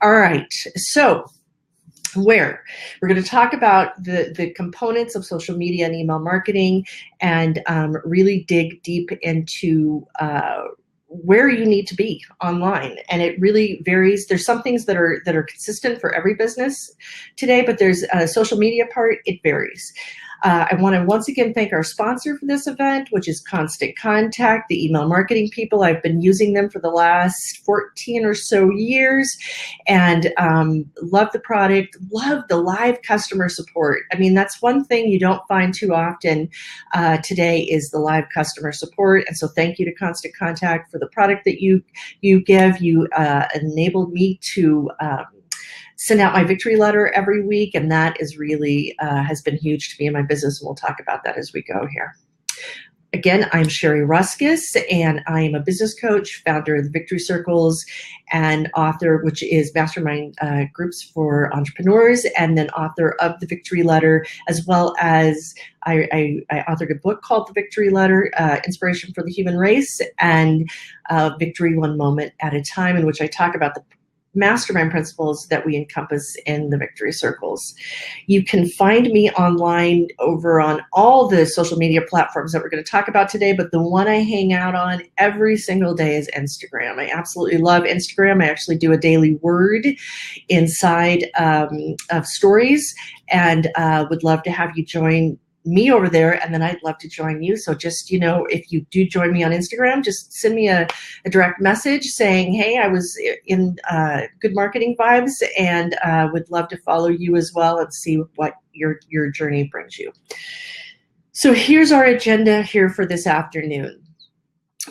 All right, so we're going to talk about the components of social media and email marketing, and really dig deep into where you need to be online. And it really varies. There's some things that are consistent for every business today, but there's a social media part, it varies. I want to once again thank our sponsor for this event, which is Constant Contact, the email marketing people. I've been using them for the last 14 or so years, and love the product, love the live customer support. I mean, that's one thing you don't find too often today is the live customer support. And so thank you to Constant Contact for the product that you give. You enabled me to send out my victory letter every week, and that is really has been huge to me in my business, and we'll talk about that as we go here. Again, I'm Sherry Ruskis, and I am a business coach, founder of the Victory Circles, and author, which is mastermind groups for entrepreneurs, and then author of the Victory Letter, as well as I authored a book called The Victory Letter, Inspiration for the Human Race, and Victory One Moment at a Time, in which I talk about the mastermind principles that we encompass in the Victory Circles. You can find me online over on all the social media platforms that we're going to talk about today, but the one I hang out on every single day is Instagram. I absolutely love Instagram. I actually do a daily word inside of stories, and would love to have you join me over there, and then I'd love to join you. So just, if you do join me on Instagram, just send me a direct message saying, hey, I was in Good Marketing Vibes, and would love to follow you as well and see what your journey brings you. So here's our agenda here for this afternoon.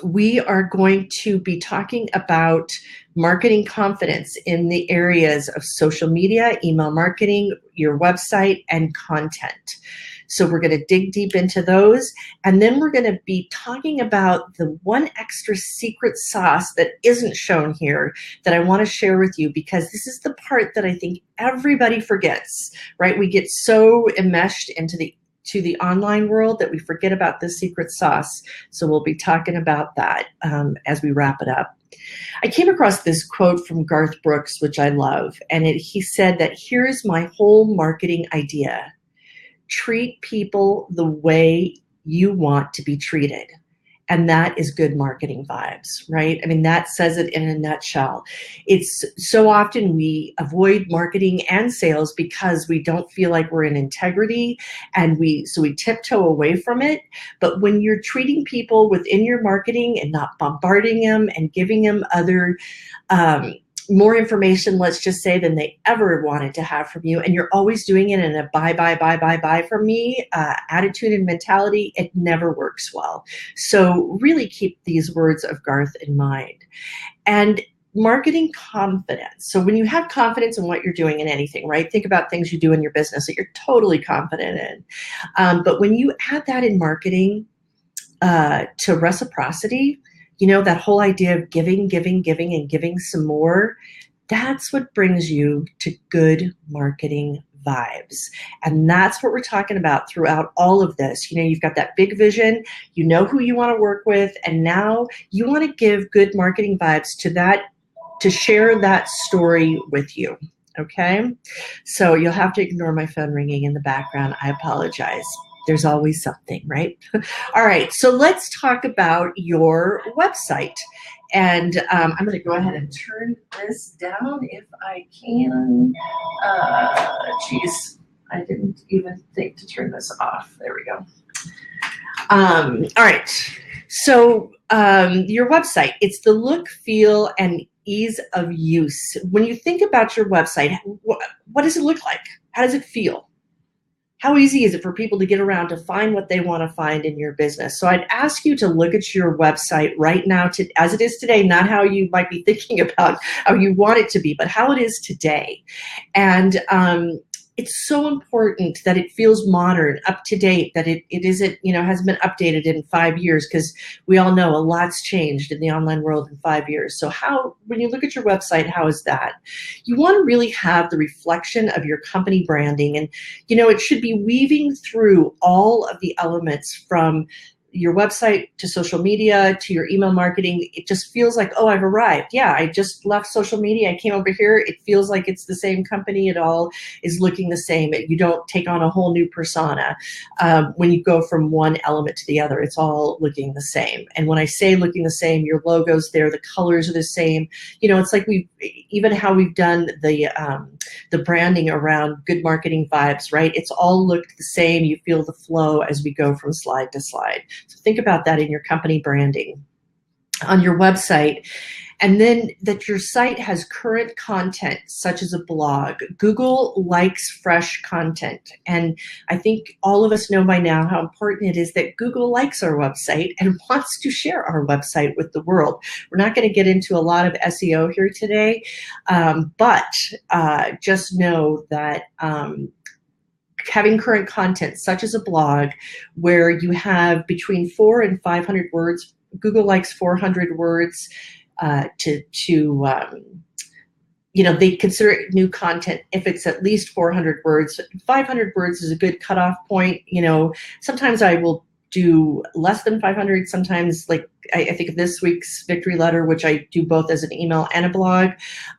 We are going to be talking about marketing confidence in the areas of social media, email marketing, your website, and content. So we're going to dig deep into those, and then we're going to be talking about the one extra secret sauce that isn't shown here that I want to share with you, because this is the part that I think everybody forgets, right? We get so enmeshed into the online world that we forget about the secret sauce. So we'll be talking about that as we wrap it up. I came across this quote from Garth Brooks, which I love, and he said that here's my whole marketing idea. Treat people the way you want to be treated. And that is good marketing vibes, right? I mean, that says it in a nutshell. It's so often we avoid marketing and sales because we don't feel like we're in integrity, and so we tiptoe away from it. But when you're treating people within your marketing and not bombarding them and giving them other more information, let's just say, than they ever wanted to have from you, and you're always doing it in a buy from me attitude and mentality, it never works well. So really keep these words of Garth in mind. And marketing confidence. So when you have confidence in what you're doing in anything, right? Think about things you do in your business that you're totally confident in. But when you add that in marketing to reciprocity, that whole idea of giving, and giving some more, that's what brings you to good marketing vibes. And that's what we're talking about throughout all of this. You've got that big vision, you know who you want to work with, and now you want to give good marketing vibes to share that story with you. Okay? So you'll have to ignore my phone ringing in the background. I apologize. There's always something, right? All right, so let's talk about your website. And I'm going to go ahead and turn this down if I can. Geez, I didn't even think to turn this off. There we go. All right, so your website, it's the look, feel, and ease of use. When you think about your website, what does it look like? How does it feel? How easy is it for people to get around to find what they want to find in your business? So I'd ask you to look at your website right now as it is today, not how you might be thinking about how you want it to be, but how it is today. And it's so important that it feels modern, up to date, that it isn't, hasn't been updated in 5 years, because we all know a lot's changed in the online world in 5 years. So when you look at your website, how is that? You want to really have the reflection of your company branding, and, it should be weaving through all of the elements from your website to social media to your email marketing, it just feels like, oh, I've arrived. Yeah, I just left social media. I came over here. It feels like it's the same company. It all is looking the same. You don't take on a whole new persona when you go from one element to the other. It's all looking the same. And when I say looking the same, your logo's there, the colors are the same. You know, it's like even how we've done the branding around Good Marketing Vibes, right? It's all looked the same. You feel the flow as we go from slide to slide. So think about that in your company branding on your website. And then that your site has current content, such as a blog. Google likes fresh content. And I think all of us know by now how important it is that Google likes our website and wants to share our website with the world. We're not going to get into a lot of SEO here today, but just know that having current content, such as a blog, where you have between 400 and 500 words. Google likes 400 words. They consider it new content if it's at least 400 words. 500 words is a good cutoff point. You know, sometimes I will do less than 500. Sometimes, like I think of this week's victory letter, which I do both as an email and a blog.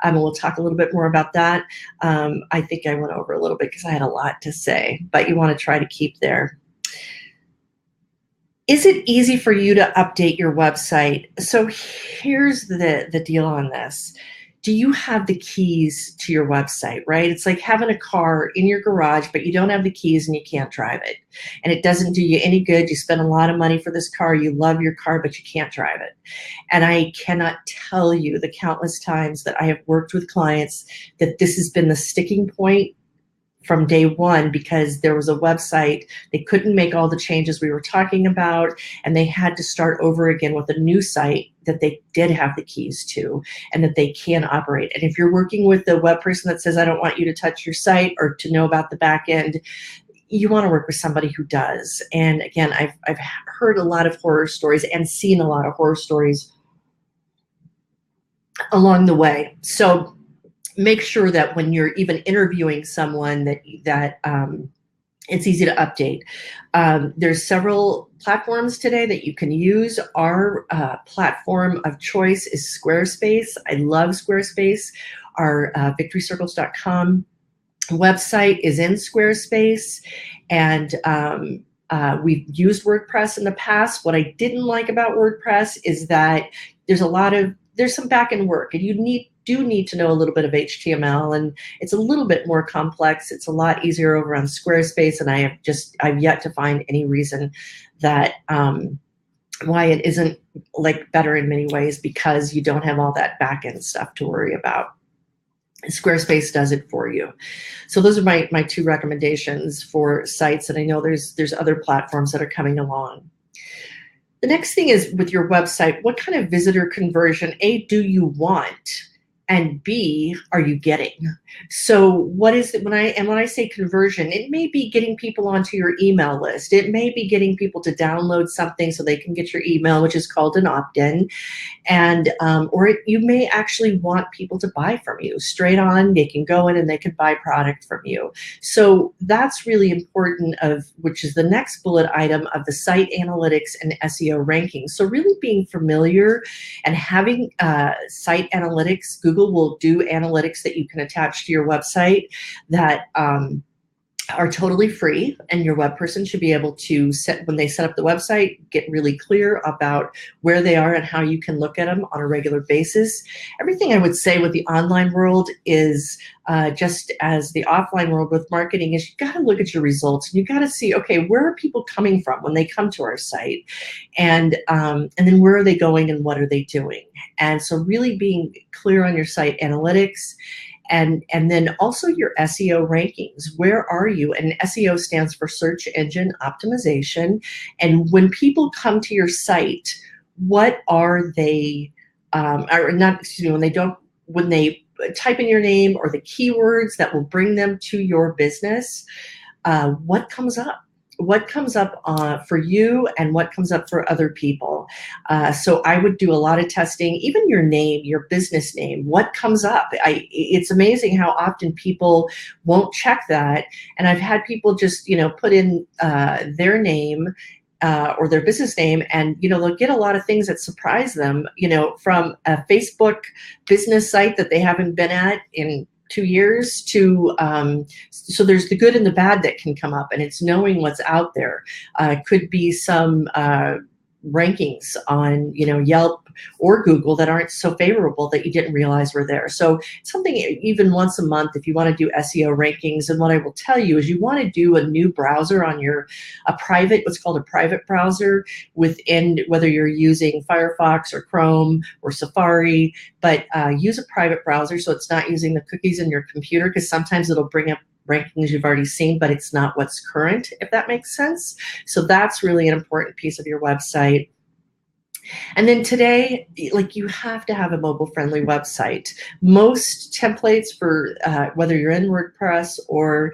We'll talk a little bit more about that. I think I went over a little bit because I had a lot to say, but you want to try to keep there. Is it easy for you to update your website? So here's the deal on this. Do you have the keys to your website, right? It's like having a car in your garage, but you don't have the keys and you can't drive it. And it doesn't do you any good. You spend a lot of money for this car. You love your car, but you can't drive it. And I cannot tell you the countless times that I have worked with clients that this has been the sticking point from day one, because there was a website, they couldn't make all the changes we were talking about, and they had to start over again with a new site that they did have the keys to and that they can operate. And if you're working with a web person that says, I don't want you to touch your site or to know about the back end, you want to work with somebody who does. And again, I've heard a lot of horror stories and seen a lot of horror stories along the way. So make sure that when you're even interviewing someone that it's easy to update. There's several platforms today that you can use. Our platform of choice is Squarespace. I love Squarespace. Our victorycircles.com website is in Squarespace, and we've used WordPress in the past. What I didn't like about WordPress is that there's some back-end work, and you do need to know a little bit of HTML, and it's a little bit more complex. It's a lot easier over on Squarespace, and I've yet to find any reason that why it isn't like better in many ways, because you don't have all that back-end stuff to worry about. Squarespace does it for you. So those are my two recommendations for sites, and I know there's other platforms that are coming along. The next thing is with your website, what kind of visitor conversion, A, do you want? And B, are you getting? So what is it when I say conversion, it may be getting people onto your email list. It may be getting people to download something so they can get your email, which is called an opt-in. And you may actually want people to buy from you straight on. They can go in and they can buy product from you. So that's really important, which is the next bullet item of the site analytics and SEO rankings. So really being familiar and having site analytics. Google will do analytics that you can attach to your website that are totally free, and your web person should be able to when they set up the website, get really clear about where they are and how you can look at them on a regular basis. Everything I would say with the online world is just as the offline world with marketing is, you got to look at your results, and you got to see, okay, where are people coming from when they come to our site, and then where are they going and what are they doing? And so really being clear on your site analytics. And then also your SEO rankings. Where are you? And SEO stands for search engine optimization. And when people come to your site, what are they, when they type in your name or the keywords that will bring them to your business, what comes up? What comes up for you and what comes up for other people. So I would do a lot of testing, even your name, your business name, what comes up. It's amazing how often people won't check that. And I've had people just, put in their name or their business name, and they'll get a lot of things that surprise them, from a Facebook business site that they haven't been at in 2 years to so there's the good and the bad that can come up, and it's knowing what's out there. Could be some rankings on Yelp or Google that aren't so favorable that you didn't realize were there. So something even once a month, if you want to do SEO rankings. And what I will tell you is you want to do a new browser on what's called a private browser within, whether you're using Firefox or Chrome or Safari, but use a private browser so it's not using the cookies in your computer, because sometimes it'll bring up rankings you've already seen, but it's not what's current, if that makes sense. So that's really an important piece of your website. And then today, you have to have a mobile-friendly website. Most templates for whether you're in WordPress or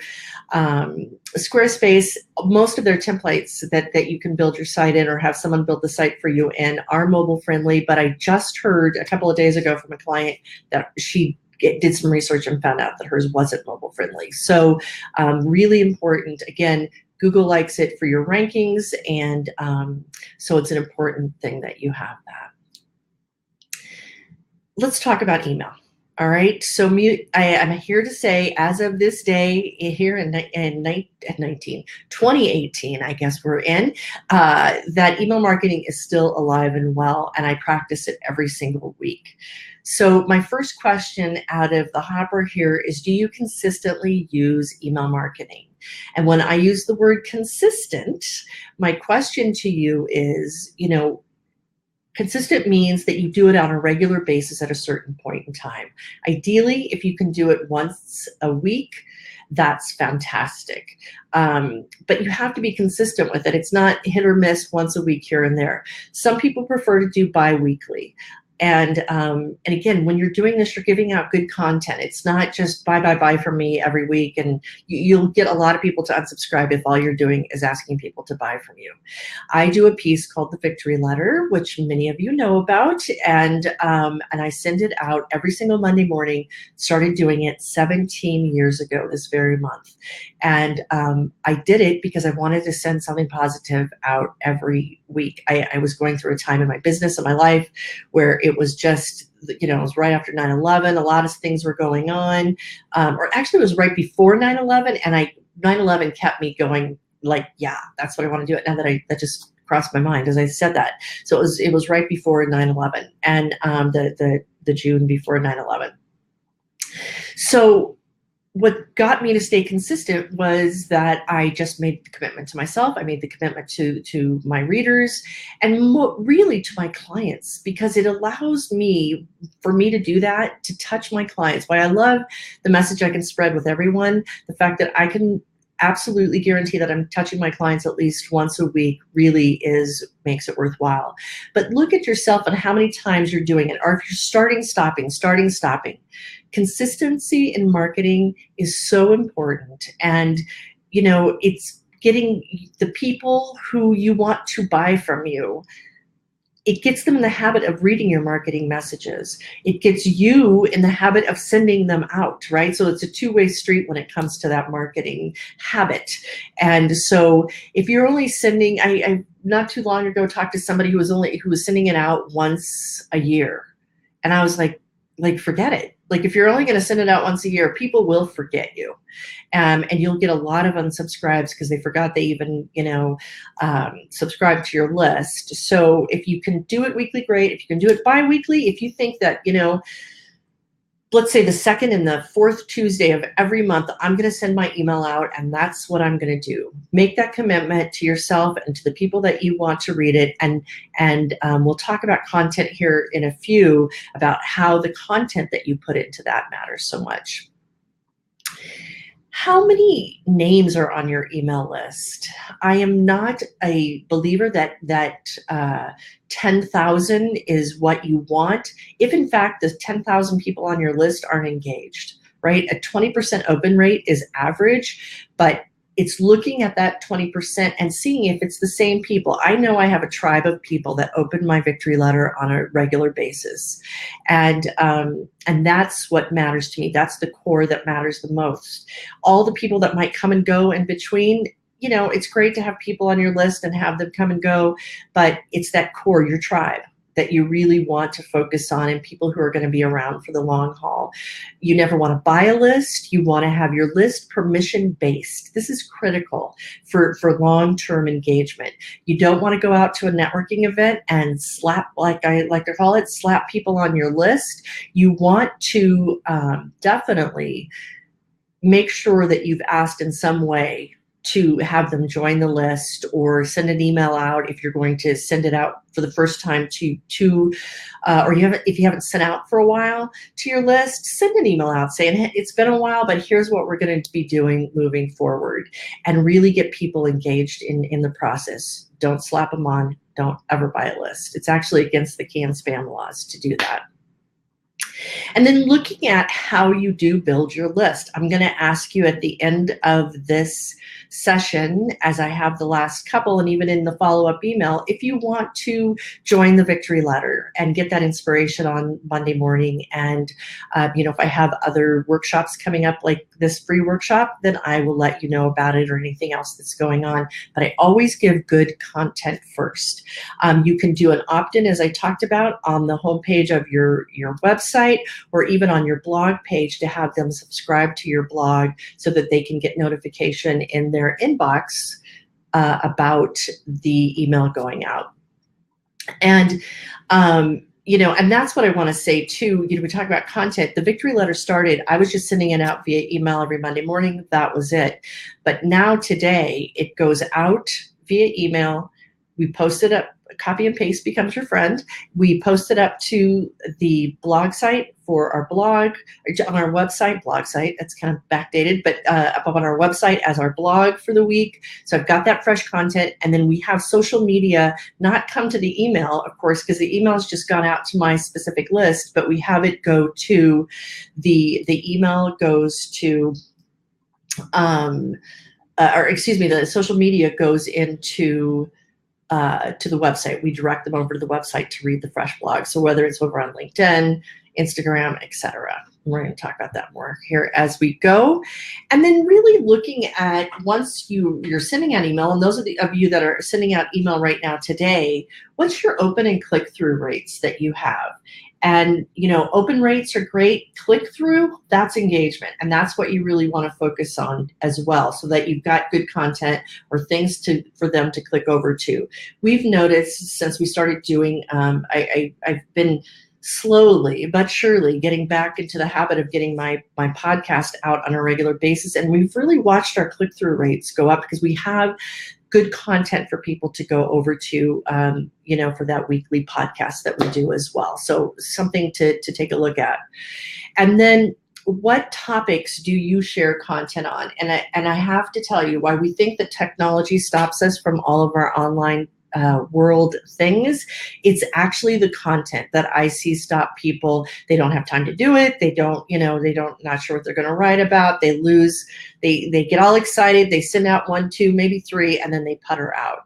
Squarespace, most of their templates that you can build your site in or have someone build the site for you in are mobile-friendly. But I just heard a couple of days ago from a client that she did some research and found out that hers wasn't mobile-friendly. So really important. Again, Google likes it for your rankings, and so it's an important thing that you have that. Let's talk about email. All right, so I'm here to say, as of this day, here in 2018, I guess we're in, that email marketing is still alive and well, and I practice it every single week. So my first question out of the hopper here is, do you consistently use email marketing? And when I use the word consistent, my question to you is, consistent means that you do it on a regular basis at a certain point in time. Ideally, if you can do it once a week, that's fantastic. But you have to be consistent with it. It's not hit or miss once a week here and there. Some people prefer to do bi-weekly. And again, when you're doing this, you're giving out good content. It's not just buy from me every week, and you'll get a lot of people to unsubscribe if all you're doing is asking people to buy from you. I do a piece called the Victory Letter, which many of you know about, and I send it out every single Monday morning. Started doing it 17 years ago this very month, and I did it because I wanted to send something positive out every week. I was going through a time in my business and my life where it was just, it was right after 9/11. A lot of things were going on, or actually it was right before 9/11, and 9/11 kept me going, yeah, that's what I want to do it now. That just crossed my mind as I said that. So it was right before 9/11, and the June before 9/11. So what got me to stay consistent was that I just made the commitment to myself. I made the commitment to my readers, and really to my clients, because it allows me, for me to do that, to touch my clients. Why I love the message I can spread with everyone, the fact that I can absolutely guarantee that I'm touching my clients at least once a week really makes it worthwhile. But look at yourself and how many times you're doing it, or if you're starting, stopping. Consistency in marketing is so important, and it's getting the people who you want to buy from you. It gets them in the habit of reading your marketing messages. It gets you in the habit of sending them out, right? So it's a two-way street when it comes to that marketing habit. And so if you're only sending, I not too long ago talked to somebody who was sending it out once a year, and I was like, forget it. If you're only going to send it out once a year, people will forget you, and you'll get a lot of unsubscribes because they forgot they even subscribe to your list. So if you can do it weekly, great. If you can do it bi-weekly, if you think that let's say the second and the fourth Tuesday of every month, I'm going to send my email out, and that's what I'm going to do. Make that commitment to yourself and to the people that you want to read it. And we'll talk about content here in a few, about how the content that you put into that matters so much. How many names are on your email list? I am not a believer that 10,000 is what you want, if in fact the 10,000 people on your list aren't engaged, right? A 20% open rate is average, but it's looking at that 20% and seeing if it's the same people. I know I have a tribe of people that open my Victory Letter on a regular basis, and that's what matters to me. That's the core that matters the most. All the people that might come and go in between, you know, it's great to have people on your list and have them come and go, but it's that core, your tribe, that you really want to focus on, and people who are going to be around for the long haul. You never want to buy a list. You want to have your list permission based. This is critical for long-term engagement. You don't want to go out to a networking event and slap, like I like to call it, slap people on your list. You want to definitely make sure that you've asked in some way to have them join the list, or send an email out if you're going to send it out for the first time or if you haven't sent out for a while to your list, send an email out saying, hey, it's been a while, but here's what we're going to be doing moving forward, and really get people engaged in the process. Don't slap them on. Don't ever buy a list. It's actually against the CAN-SPAM laws to do that. And then looking at how you do build your list, I'm going to ask you at the end of this session, as I have the last couple, and even in the follow-up email, if you want to join the Victory Letter and get that inspiration on Monday morning. And you know, if I have other workshops coming up like this free workshop, then I will let you know about it, or anything else that's going on. But I always give good content first. You can do an opt-in, as I talked about, on the homepage of your website, or even on your blog page, to have them subscribe to your blog so that they can get notification in their inbox about the email going out. And you know, and that's what I want to say too. You know, we talk about content. The Victory Letter started, I was just sending it out via email every Monday morning. That was it. But now today it goes out via email. We post it up, copy and paste becomes your friend. We post it up to the blog site for our blog, on our website, blog site, that's kind of backdated, but up on our website as our blog for the week. So I've got that fresh content. And then we have social media not come to the email, of course, because the email has just gone out to my specific list, but we have it go to the email goes to, or excuse me, the social media goes into to the website. We direct them over to the website to read the fresh blog. So whether it's over on LinkedIn, Instagram, etc. We're going to talk about that more here as we go. And then really looking at, once you're sending out email, and those of you that are sending out email right now today, what's your open and click-through rates that you have? And, you know, open rates are great. Click-through, that's engagement. And that's what you really want to focus on as well, so that you've got good content or things for them to click over to. We've noticed since we started doing, I've been slowly but surely getting back into the habit of getting my podcast out on a regular basis. And we've really watched our click-through rates go up because we have good content for people to go over to, you know, for that weekly podcast that we do as well. So something to take a look at. And then what topics do you share content on? And I have to tell you, why we think that technology stops us from all of our online world things, it's actually the content that I see stop people. They don't have time to do it. They don't, you know, not sure what they're going to write about. They get all excited. They send out 1, 2, maybe 3, and then they putter out.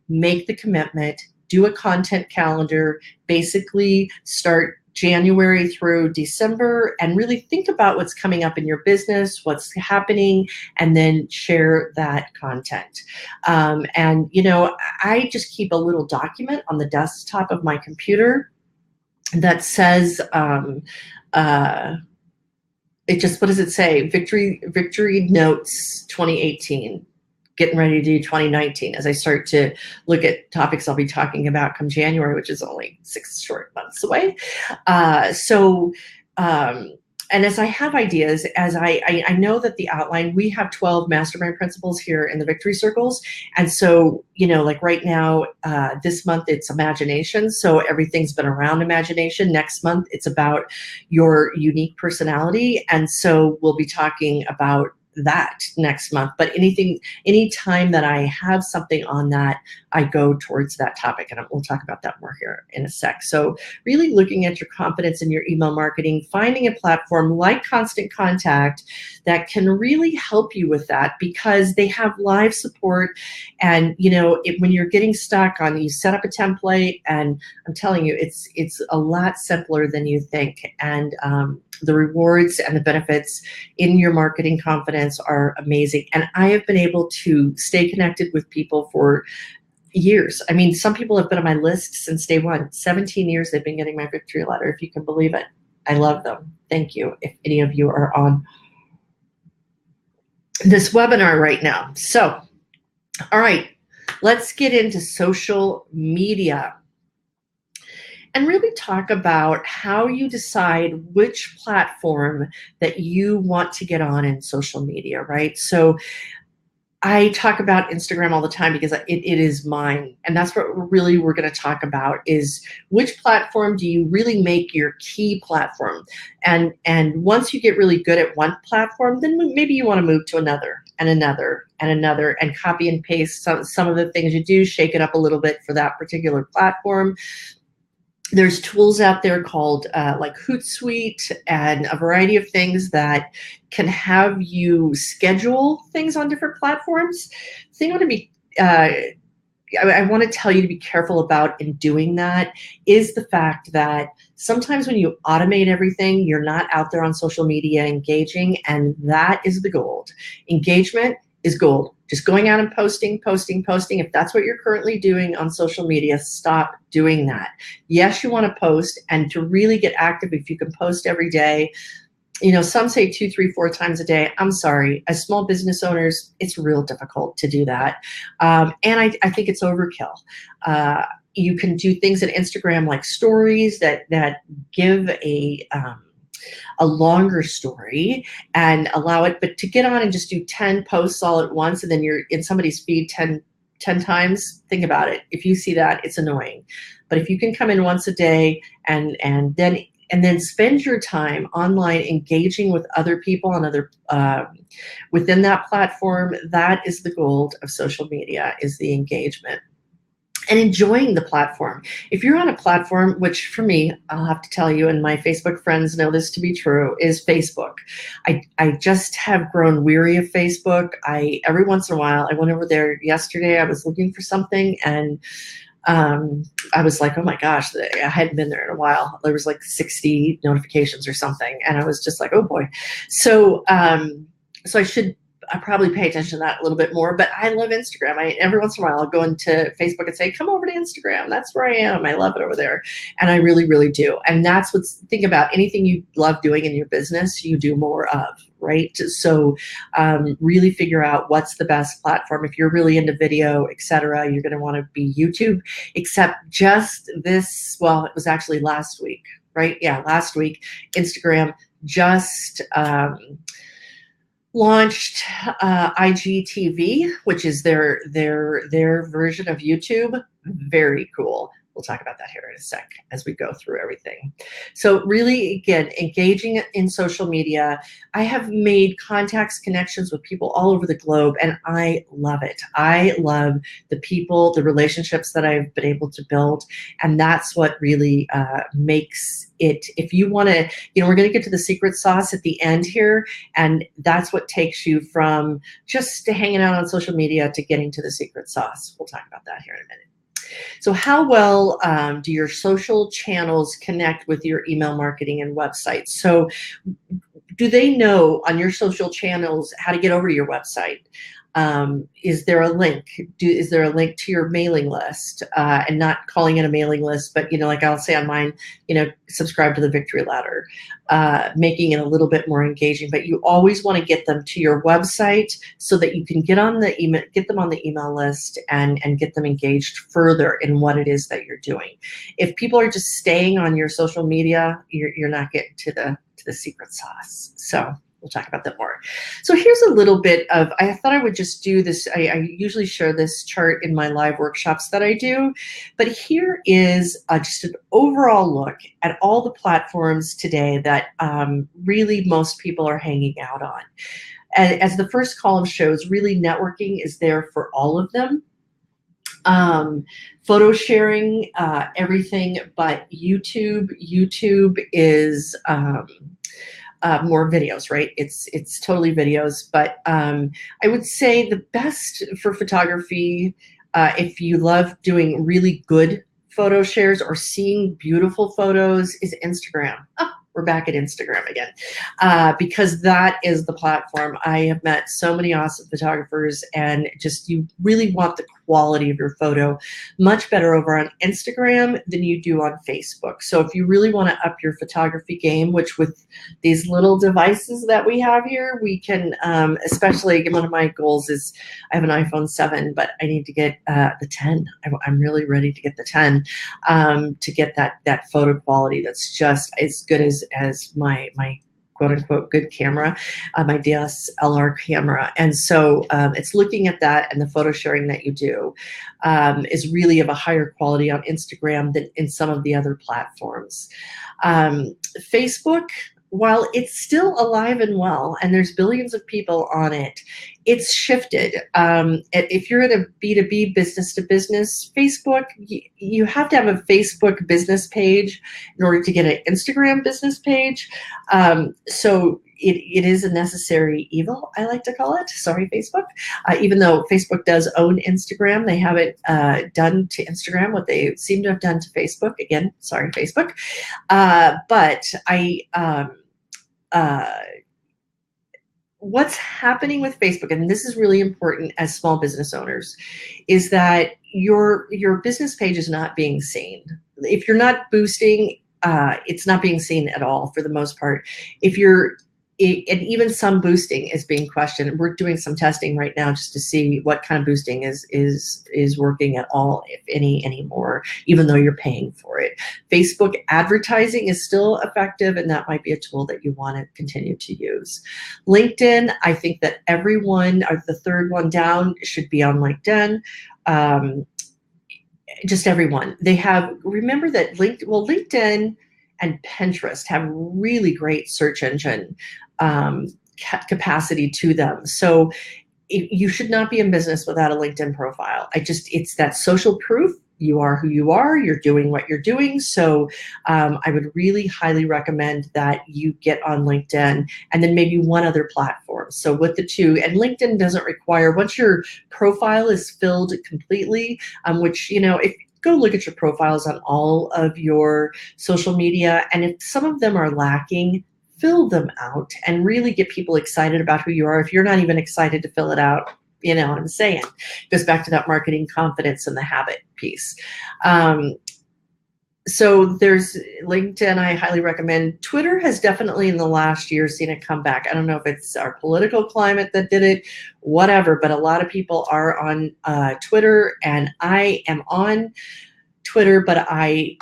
Make the commitment, do a content calendar, basically start January through December, and really think about what's coming up in your business, what's happening, and then share that content. And, you know, I just keep a little document on the desktop of my computer that says, it just, what does it say? Victory Notes 2018. Getting ready to do 2019 as I start to look at topics I'll be talking about come January, which is only 6 short months away. And as I have ideas, as I know that the outline, we have 12 mastermind principles here in the Victory Circles. And so, you know, like right now, this month it's imagination. So everything's been around imagination. Next month, it's about your unique personality. And so we'll be talking about that next month. But any time that I have something on that, I go towards that topic, and we'll talk about that more here in a sec. So really looking at your confidence in your email marketing, finding a platform like Constant Contact that can really help you with that, because they have live support. And you know, when you're getting stuck on, you set up a template, and I'm telling you, it's a lot simpler than you think. And The rewards and the benefits in your marketing confidence are amazing. And I have been able to stay connected with people for years. I mean, some people have been on my list since day one. 17 years they've been getting my victory letter, if you can believe it. I love them. Thank you if any of you are on this webinar right now. So, all right, let's get into social media and really talk about how you decide which platform that you want to get on in social media, right? So I talk about Instagram all the time because it is mine. And that's what really we're going to talk about is which platform do you really make your key platform? And once you get really good at one platform, then maybe you want to move to another and another and another and copy and paste some of the things you do, shake it up a little bit for that particular platform. There's tools out there called like Hootsuite and a variety of things that can have you schedule things on different platforms. The thing I want to be, I want to tell you to be careful about in doing that is the fact that sometimes when you automate everything, you're not out there on social media engaging, and that is the gold. Engagement is gold. Just going out and posting. If that's what you're currently doing on social media, stop doing that. Yes, you want to post, and to really get active, if you can post every day, you know, some say 2, 3, 4 times a day. I'm sorry, as small business owners, it's real difficult to do that. And I think it's overkill. You can do things at Instagram like stories that give a longer story and allow it, but to get on and just do 10 posts all at once and then you're in somebody's feed 10 times, think about it. If you see that, it's annoying. But if you can come in once a day and then spend your time online engaging with other people on other within that platform, that is the gold of social media, is the engagement. And enjoying the platform. If you're on a platform, which for me, I'll have to tell you, and my Facebook friends know this to be true, is Facebook. I just have grown weary of Facebook. Every once in a while, I went over there yesterday, I was looking for something, and I was like, oh my gosh, I hadn't been there in a while. There was like 60 notifications or something. And I was just like, oh boy. So I probably pay attention to that a little bit more, but I love Instagram. Every once in a while I'll go into Facebook and say, come over to Instagram. That's where I am. I love it over there. And I really, really do. And that's think about anything you love doing in your business, you do more of, right? So really figure out what's the best platform. If you're really into video, etc., you're going to want to be YouTube, except just this, well, it was actually last week, right? Yeah, last week, Instagram just launched IGTV, which is their version of YouTube. Very cool. We'll talk about that here in a sec as we go through everything. So really, again, engaging in social media. I have made contacts, connections with people all over the globe, and I love it. I love the people, the relationships that I've been able to build, and that's what really makes it. If you want to, you know, we're going to get to the secret sauce at the end here, and that's what takes you from just hanging out on social media to getting to the secret sauce. We'll talk about that here in a minute. So how well do your social channels connect with your email marketing and website? So do they know on your social channels how to get over to your website? Is there a link? Is there a link to your mailing list? And not calling it a mailing list, but, you know, like I'll say on mine, you know, subscribe to the victory ladder, making it a little bit more engaging. But you always want to get them to your website so that you can get them on the email list and get them engaged further in what it is that you're doing. If people are just staying on your social media, you're not getting to the secret sauce. So we'll talk about that more. So here's a little bit of, I thought I would just do this. I usually share this chart in my live workshops that I do, but here is just an overall look at all the platforms today that really most people are hanging out on. And as the first column shows, really networking is there for all of them. Photo sharing, everything but YouTube. YouTube is more videos, right? It's totally videos, but I would say the best for photography, if you love doing really good photo shares or seeing beautiful photos, is Instagram. Oh, we're back at Instagram again, because that is the platform. I have met so many awesome photographers, and just you really want the quality of your photo much better over on Instagram than you do on Facebook. So if you really want to up your photography game, which with these little devices that we have here, we can, especially one of my goals is I have an iPhone 7, but I need to get the 10. I'm really ready to get the 10 to get that photo quality that's just as good as my quote unquote good camera, my DSLR camera. And so it's looking at that, and the photo sharing that you do is really of a higher quality on Instagram than in some of the other platforms. Facebook, while it's still alive and well, and there's billions of people on it, it's shifted. If you're in a B2B, business to business, Facebook, you have to have a Facebook business page in order to get an Instagram business page. So it is a necessary evil, I like to call it. Sorry, Facebook. Even though Facebook does own Instagram, they haven't done to Instagram what they seem to have done to Facebook. Again, sorry, Facebook. But what's happening with Facebook, and this is really important as small business owners, is that your business page is not being seen. If you're not boosting, it's not being seen at all for the most part. And even some boosting is being questioned. We're doing some testing right now just to see what kind of boosting is working at all, if any anymore, even though you're paying for it. Facebook advertising is still effective, and that might be a tool that you want to continue to use. LinkedIn, I think that everyone, or the third one down, should be on LinkedIn. Just everyone. Remember that LinkedIn and Pinterest have really great search engine capacity to them. So you should not be in business without a LinkedIn profile. It's that social proof. You are who you are, you're doing what you're doing. So I would really highly recommend that you get on LinkedIn, and then maybe one other platform. So with the two, and LinkedIn doesn't require, once your profile is filled completely, which, if go look at your profiles on all of your social media, and if some of them are lacking, fill them out and really get people excited about who you are. If you're not even excited to fill it out, you know what I'm saying? It goes back to that marketing confidence and the habit piece. So there's LinkedIn, I highly recommend. Twitter has definitely in the last year seen a comeback. I don't know if it's our political climate that did it, whatever, but a lot of people are on Twitter, and I am on Twitter, but I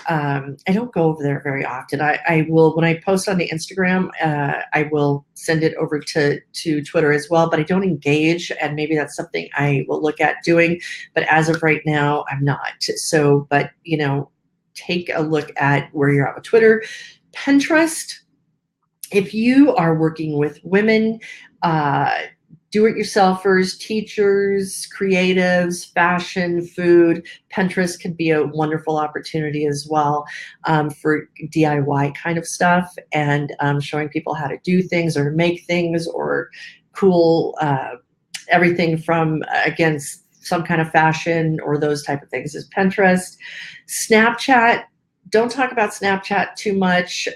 don't go over there very often. I will, when I post on the Instagram, I will send it over to Twitter as well, but I don't engage, and maybe that's something I will look at doing, but as of right now, I'm not. So, but take a look at where you're at with Twitter. Pinterest, if you are working with women, do-it-yourselfers, teachers, creatives, fashion, food, Pinterest could be a wonderful opportunity as well for DIY kind of stuff, and showing people how to do things or make things, or cool everything from, again, some kind of fashion or those type of things is Pinterest. Snapchat, don't talk about Snapchat too much.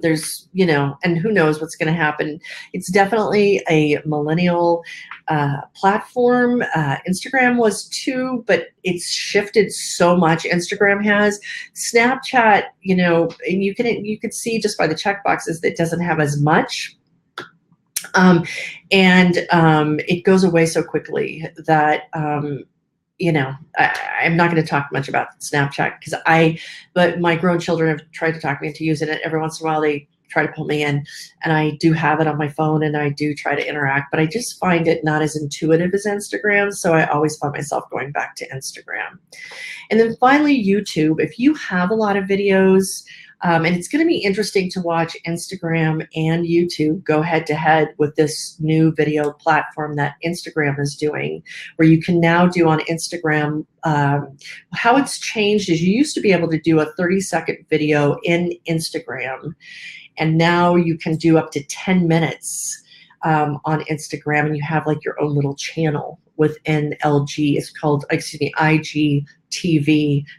There's, and who knows what's going to happen. It's definitely a millennial platform. Instagram was too, but it's shifted so much. Instagram has. Snapchat, and you could see just by the checkboxes that it doesn't have as much. And it goes away so quickly that I'm not going to talk much about Snapchat but my grown children have tried to talk me into using it. Every once in a while they try to pull me in, and I do have it on my phone, and I do try to interact, but I just find it not as intuitive as Instagram. So I always find myself going back to Instagram. And then finally, YouTube. If you have a lot of videos, and it's going to be interesting to watch Instagram and YouTube go head to head with this new video platform that Instagram is doing, where you can now do on Instagram. How it's changed is you used to be able to do a 30-second video in Instagram, and now you can do up to 10 minutes on Instagram, and you have like your own little channel within LG. It's called, IGTV.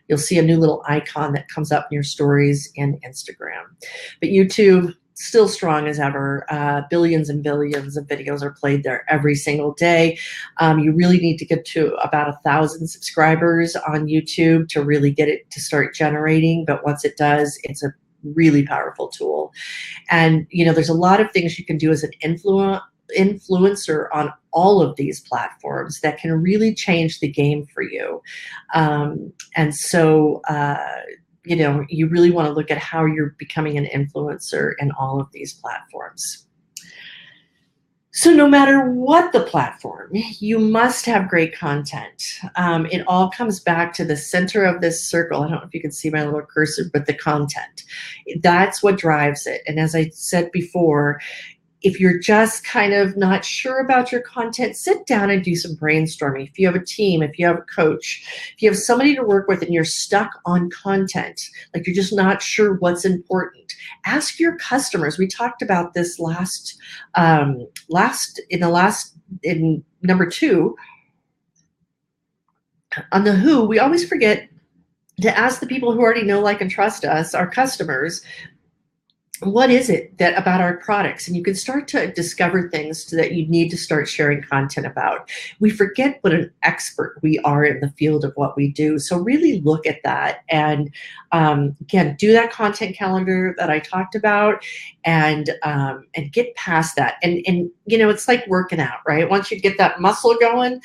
You'll see a new little icon that comes up in your stories in Instagram. But YouTube, still strong as ever. Billions and billions of videos are played there every single day. You really need to get to about 1,000 subscribers on YouTube to really get it to start generating. But once it does, it's a really powerful tool. And, there's a lot of things you can do as an influencer on all of these platforms that can really change the game for you. And so, you really want to look at how you're becoming an influencer in all of these platforms. So no matter what the platform, you must have great content. It all comes back to the center of this circle. I don't know if you can see my little cursor, but the content. That's what drives it. And as I said before, if you're just kind of not sure about your content, sit down and do some brainstorming. If you have a team, if you have a coach, if you have somebody to work with and you're stuck on content, like you're just not sure what's important, ask your customers. We talked about this in number 2 on the who. We always forget to ask the people who already know, like, and trust us, our customers, what is it that about our products? And you can start to discover things that you need to start sharing content about. We forget what an expert we are in the field of what we do. So really look at that. And again, do that content calendar that I talked about, and get past that. And it's like working out, right? Once you get that muscle going,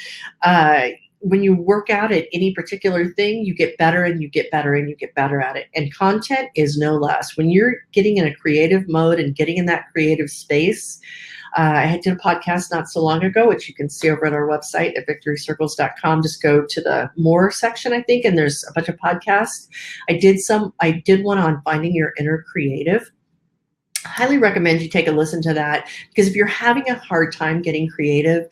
when you work out at any particular thing, you get better and you get better and you get better at it. And content is no less. When you're getting in a creative mode and getting in that creative space, I did a podcast not so long ago, which you can see over at our website at victorycircles.com. Just go to the more section, I think, and there's a bunch of podcasts. I did one on finding your inner creative. I highly recommend you take a listen to that, because if you're having a hard time getting creative,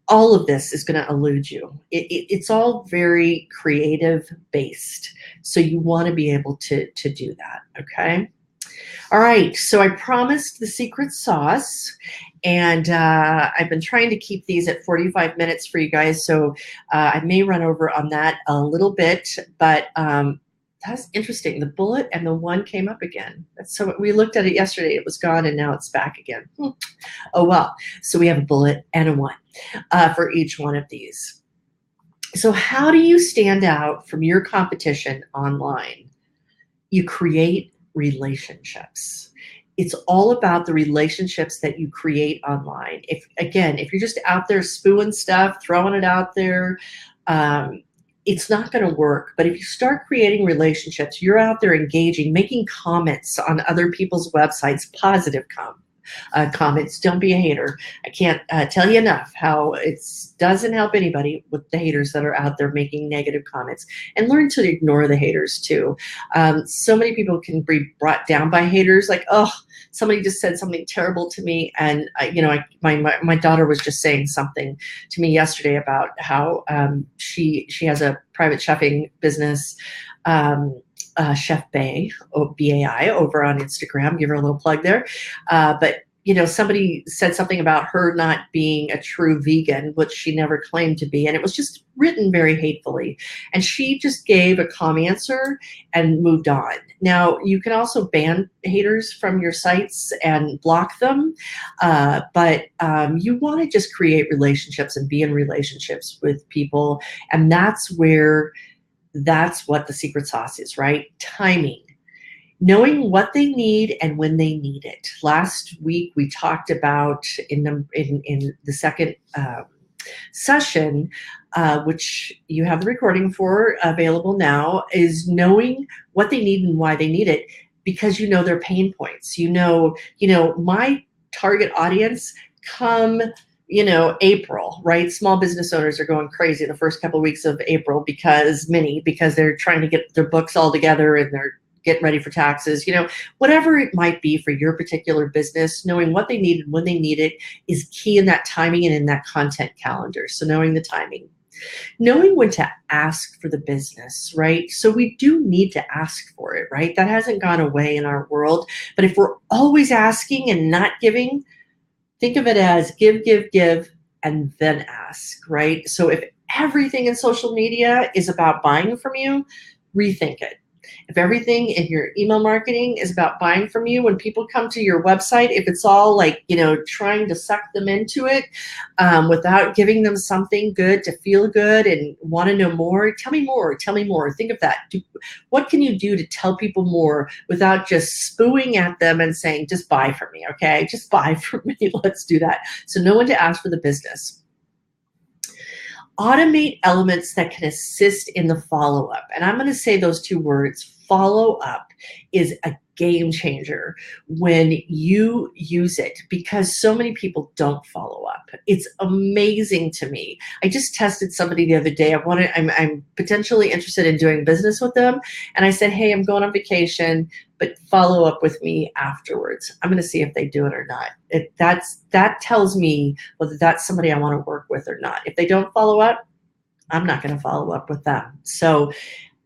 all of this is going to elude you. It's all very creative based. So you want to be able to do that. Okay. All right. So I promised the secret sauce, and I've been trying to keep these at 45 minutes for you guys. So I may run over on that a little bit, but that's interesting. The bullet and the 1 came up again. So we looked at it yesterday. It was gone, and now it's back again. Oh, well. So we have a bullet and a 1 for each one of these. So how do you stand out from your competition online? You create relationships. It's all about the relationships that you create online. If you're just out there spewing stuff, throwing it out there, it's not going to work. But if you start creating relationships, you're out there engaging, making comments on other people's websites, positive comments. Don't be a hater. I can't tell you enough how it doesn't help anybody with the haters that are out there making negative comments. And learn to ignore the haters too. So many people can be brought down by haters. Like, oh, somebody just said something terrible to me, and my daughter was just saying something to me yesterday about how she has a private chefing business. Chef Bay, B-A-I, over on Instagram. Give her a little plug there. But somebody said something about her not being a true vegan, which she never claimed to be. And it was just written very hatefully. And she just gave a calm answer and moved on. Now, you can also ban haters from your sites and block them. But you want to just create relationships and be in relationships with people. And that's what the secret sauce is, right? Timing. Knowing what they need and when they need it. Last week we talked about in the second session, which you have the recording for available now, is knowing what they need and why they need it, because you know their pain points. My target audience come April, right? Small business owners are going crazy the first couple of weeks of April because they're trying to get their books all together and they're getting ready for taxes. Whatever it might be for your particular business, knowing what they need and when they need it is key in that timing and in that content calendar. So knowing the timing. Knowing when to ask for the business, right? So we do need to ask for it, right? That hasn't gone away in our world. But if we're always asking and not giving, think of it as give, and then ask, right? So if everything in social media is about buying from you, rethink it. If everything in your email marketing is about buying from you, when people come to your website, if it's all like, trying to suck them into it without giving them something good to feel good and want to know more, tell me more, tell me more. Think of that. What can you do to tell people more without just spooing at them and saying, just buy from me, okay? Just buy from me. Let's do that. So know when to ask for the business. Automate elements that can assist in the follow-up. And I'm going to say those two words. Follow-up is a game changer when you use it, because so many people don't follow up. It's amazing to me. I just tested somebody the other day. I'm potentially interested in doing business with them. And I said, hey, I'm going on vacation, but follow up with me afterwards. I'm going to see if they do it or not. That tells me whether that's somebody I want to work with or not. If they don't follow up, I'm not going to follow up with them. So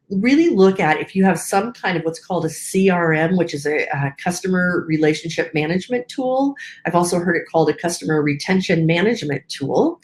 really look at if you have some kind of what's called a CRM, which is a customer relationship management tool. I've also heard it called a customer retention management tool.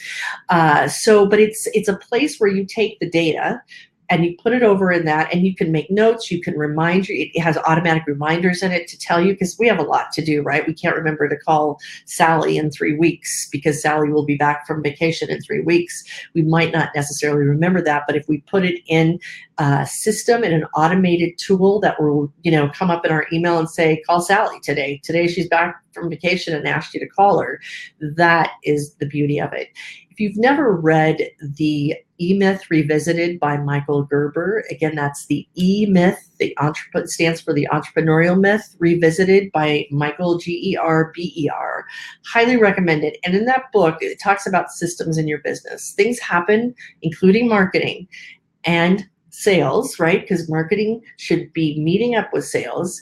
But it's a place where you take the data and you put it over in that, and you can make notes, you can remind you, it has automatic reminders in it to tell you, because we have a lot to do, right? We can't remember to call Sally in 3 weeks because Sally will be back from vacation in 3 weeks. We might not necessarily remember that, but if we put it in a system, in an automated tool that will, come up in our email and say, call Sally today. Today she's back from vacation and asked you to call her. That is the beauty of it. If you've never read the E-Myth Revisited by Michael Gerber, again, that's the E-Myth, stands for the Entrepreneurial Myth, Revisited by Michael Gerber. Highly recommended. And in that book, it talks about systems in your business. Things happen, including marketing and sales, right? Because marketing should be meeting up with sales.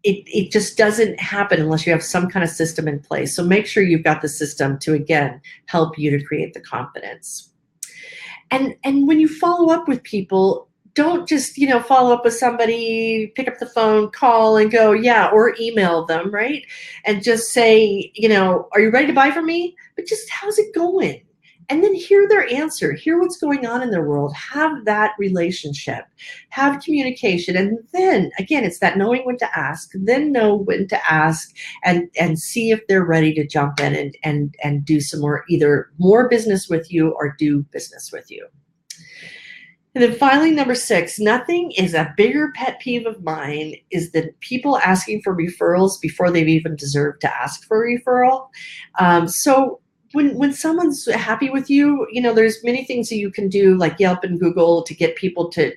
It just doesn't happen unless you have some kind of system in place. So make sure you've got the system to, again, help you to create the confidence. And when you follow up with people, don't just, follow up with somebody, pick up the phone, call and go, yeah, or email them, right? And just say, are you ready to buy from me? But just, how's it going? And then hear their answer, hear what's going on in their world, have that relationship, have communication. And then again, it's that knowing when to ask, then know when to ask and see if they're ready to jump in and do some more, either more business with you or do business with you. And then finally, number 6, nothing is a bigger pet peeve of mine is that people asking for referrals before they've even deserved to ask for a referral. When someone's happy with you, there's many things that you can do, like Yelp and Google, to get people to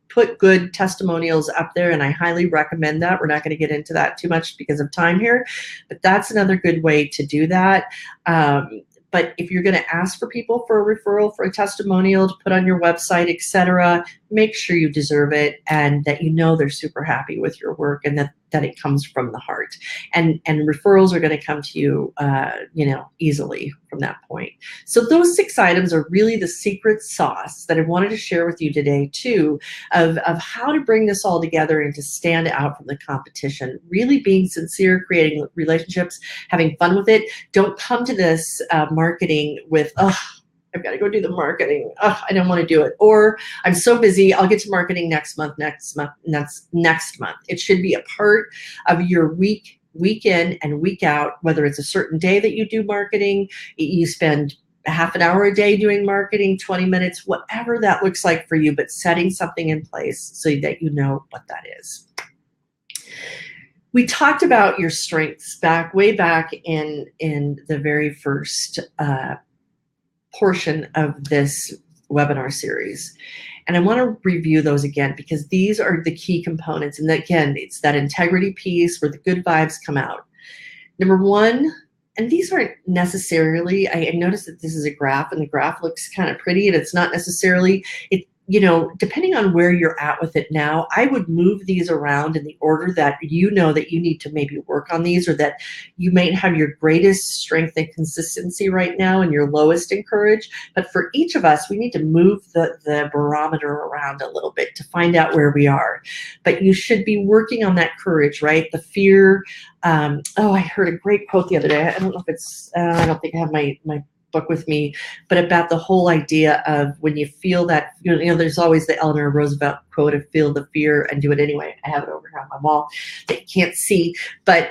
put good testimonials up there, and I highly recommend that. We're not going to get into that too much because of time here, but that's another good way to do that. But if you're going to ask for people for a referral, for a testimonial to put on your website, etc., make sure you deserve it and that they're super happy with your work and that it comes from the heart. And referrals are going to come to you, easily from that point. So those 6 items are really the secret sauce that I wanted to share with you today too, of how to bring this all together and to stand out from the competition. Really being sincere, creating relationships, having fun with it. Don't come to this marketing with, I've got to go do the marketing. I don't want to do it. Or I'm so busy, I'll get to marketing next month. It should be a part of your week in and week out, whether it's a certain day that you do marketing, you spend half an hour a day doing marketing, 20 minutes, whatever that looks like for you, but setting something in place so that you know what that is. We talked about your strengths way back in the very first portion of this webinar series. And I want to review those again because these are the key components. And again, it's that integrity piece where the good vibes come out. Number 1, and these aren't necessarily, I noticed that this is a graph and the graph looks kind of pretty and it's not necessarily, depending on where you're at with it now, I would move these around in the order that that you need to maybe work on these, or that you might have your greatest strength and consistency right now and your lowest in courage. But for each of us, we need to move the barometer around a little bit to find out where we are. But you should be working on that courage, right? The fear. I heard a great quote the other day. I don't know if it's, I don't think I have my book with me, but about the whole idea of when you feel that, there's always the Eleanor Roosevelt quote of feel the fear and do it anyway. I have it over here on my wall that you can't see, but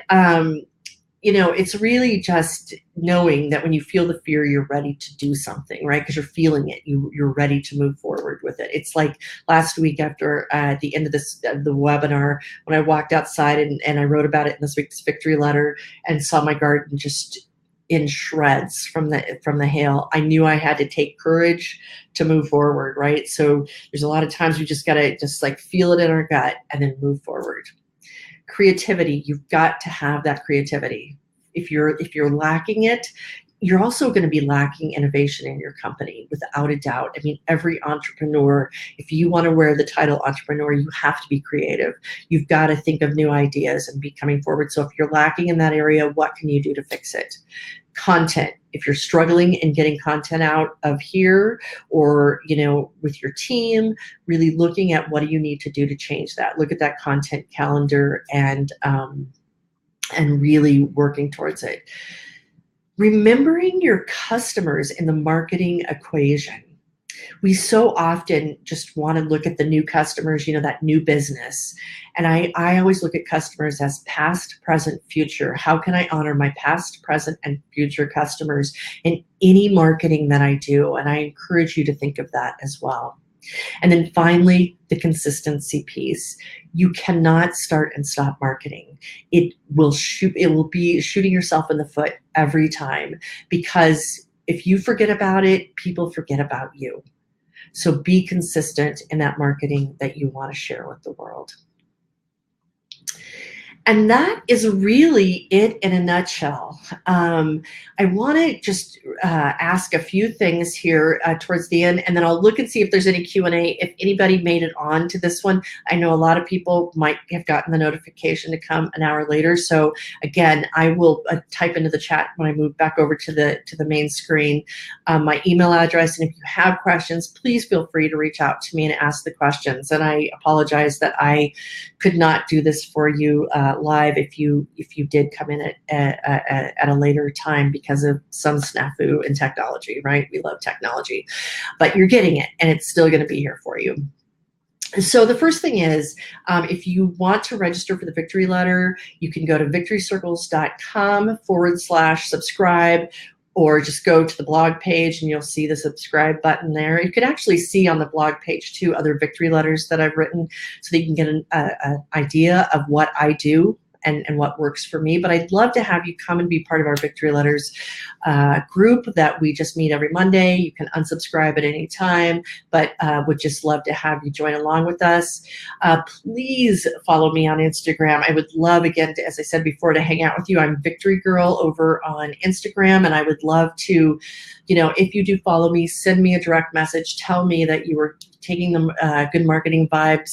it's really just knowing that when you feel the fear, you're ready to do something, right? Because you're feeling it, you're ready to move forward with it. It's like last week after the end of the webinar, when I walked outside and I wrote about it in this week's victory letter and saw my garden just in shreds from the hail. I knew I had to take courage to move forward, right? So there's a lot of times we just gotta just like feel it in our gut and then move forward. Creativity, you've got to have that creativity. If you're lacking it, you're also going to be lacking innovation in your company, without a doubt. I mean, every entrepreneur, if you want to wear the title entrepreneur, you have to be creative. You've got to think of new ideas and be coming forward. So if you're lacking in that area, what can you do to fix it? Content. If you're struggling in getting content out of here or, with your team, really looking at what do you need to do to change that. Look at that content calendar and really working towards it. Remembering your customers in the marketing equation. We so often just want to look at the new customers, that new business. And I always look at customers as past, present, future. How can I honor my past, present, and future customers in any marketing that I do? And I encourage you to think of that as well. And then finally, the consistency piece. You cannot start and stop marketing. It will be shooting yourself in the foot every time, because if you forget about it, people forget about you. So be consistent in that marketing that you want to share with the world. And that is really it in a nutshell. I want to just ask a few things here towards the end, and then I'll look and see if there's any Q&A. If anybody made it on to this one, I know a lot of people might have gotten the notification to come an hour later. So again, I will type into the chat when I move back over to the main screen my email address. And if you have questions, please feel free to reach out to me and ask the questions. And I apologize that I could not do this for you live if you did come in at a later time because of some snafu in technology, right? We love technology, but you're getting it and it's still going to be here for you. So the first thing is, if you want to register for the victory letter, you can go to victorycircles.com/subscribe, or just go to the blog page and you'll see the subscribe button there. You can actually see on the blog page too other victory letters that I've written so that you can get an idea of what I do and what works for me. But I'd love to have you come and be part of our Victory Letters group that we just meet every Monday. You can unsubscribe at any time, but would just love to have you join along with us. Please follow me on Instagram. I would love, again, as I said before, to hang out with you. I'm Victory Girl over on Instagram, and I would love to, if you do follow me, send me a direct message. Tell me that you were taking the Good Marketing Vibes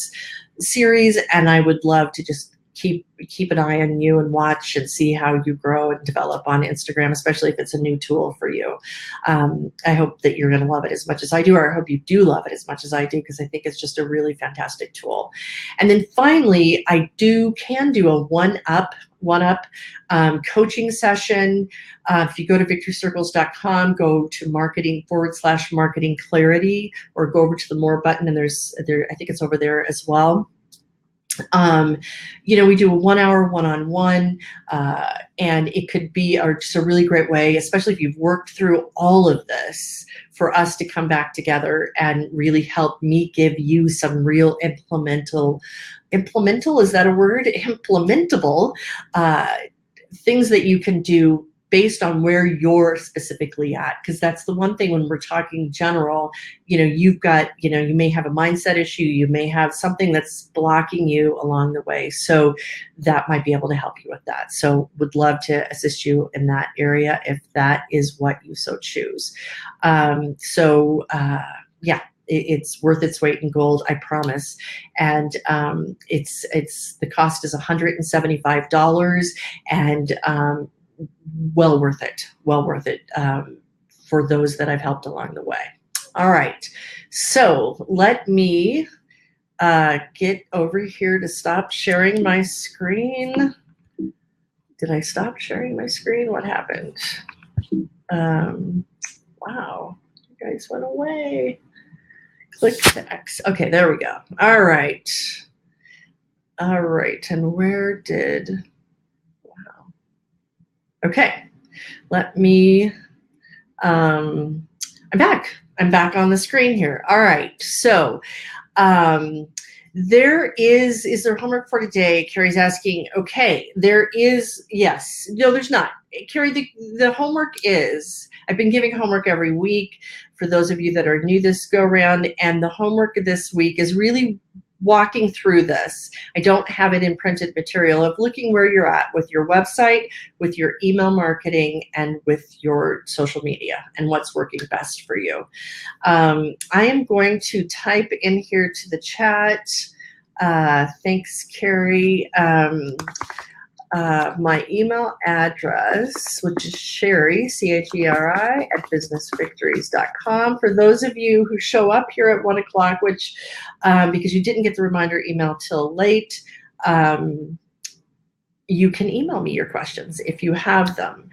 series, and I would love to just keep an eye on you and watch and see how you grow and develop on Instagram, especially if it's a new tool for you. I hope that you're going to love it as much as I do, or I hope you do love it as much as I do, because I think it's just a really fantastic tool. And then finally, I can do a one-up coaching session. If you go to victorycircles.com, go to marketing/marketing clarity, or go over to the more button, and I think it's over there as well. We do a 1 hour one-on-one, and it could be just a really great way, especially if you've worked through all of this, for us to come back together and really help me give you some real implementable, is that a word? Implementable things that you can do based on where you're specifically at. Because that's the one thing when we're talking general, you've got, you may have a mindset issue, you may have something that's blocking you along the way. So that might be able to help you with that. So would love to assist you in that area if that is what you so choose. Yeah. It's worth its weight in gold, I promise. And the cost is $175, and well worth it for those that I've helped along the way. All right, so let me get over here to stop sharing my screen. Did I stop sharing my screen? What happened? Wow, you guys went away. Click the X. Okay, there we go. All right. All right, and where did, wow. Okay, let me, I'm back. I'm back on the screen here. All right, so there is there homework for today? Carrie's asking, okay, there is, yes. No, there's not. Carrie, the homework is, I've been giving homework every week for those of you that are new this go around, and the homework this week is really walking through this. I don't have it in printed material, of looking where you're at with your website, with your email marketing, and with your social media, and what's working best for you. I am going to type in here to the chat. Thanks, Carrie. My email address, which is Cheri, C-H-E-R-I, at businessvictories.com. For those of you who show up here at 1 o'clock, which, because you didn't get the reminder email till late, you can email me your questions if you have them.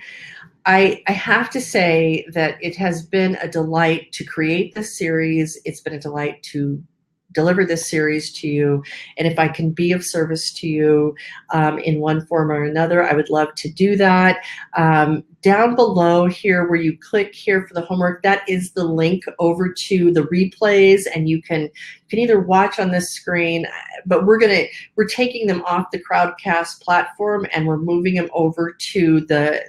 I have to say that it has been a delight to create this series. It's been a delight to deliver this series to you. And if I can be of service to you in one form or another, I would love to do that. Down below here where you click here for the homework, that is the link over to the replays, and you can either watch on this screen, but we're taking them off the Crowdcast platform and we're moving them over to the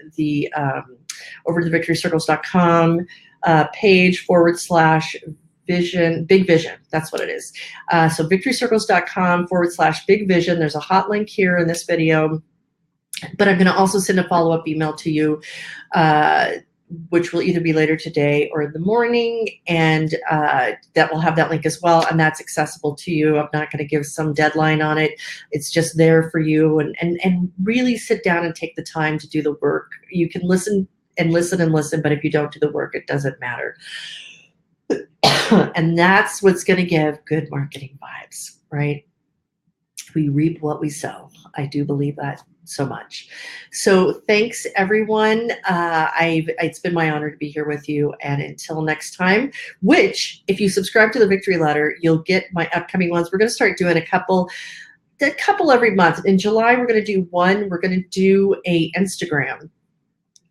over to the victorycircles.com page /vision, big vision. That's what it is. So victorycircles.com /big vision. There's a hot link here in this video, but I'm going to also send a follow-up email to you, which will either be later today or in the morning, and that will have that link as well, and that's accessible to you. I'm not going to give some deadline on it. It's just there for you, and really sit down and take the time to do the work. You can listen and listen and listen, but if you don't do the work, it doesn't matter. And that's what's going to give good marketing vibes, right? We reap what we sow. I do believe that so much. So thanks, everyone. It's been my honor to be here with you. And until next time, which, if you subscribe to the Victory Letter, you'll get my upcoming ones. We're going to start doing a couple every month. In July, we're going to do one. We're going to do a Instagram.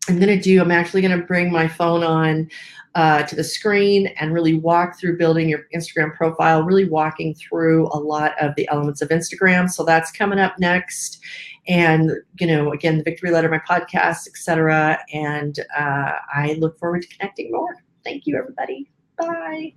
I'm actually going to bring my phone on to the screen and really walk through building your Instagram profile, really walking through a lot of the elements of Instagram. So that's coming up next. And, again, the Victory Letter, my podcast, etc. And I look forward to connecting more. Thank you, everybody. Bye.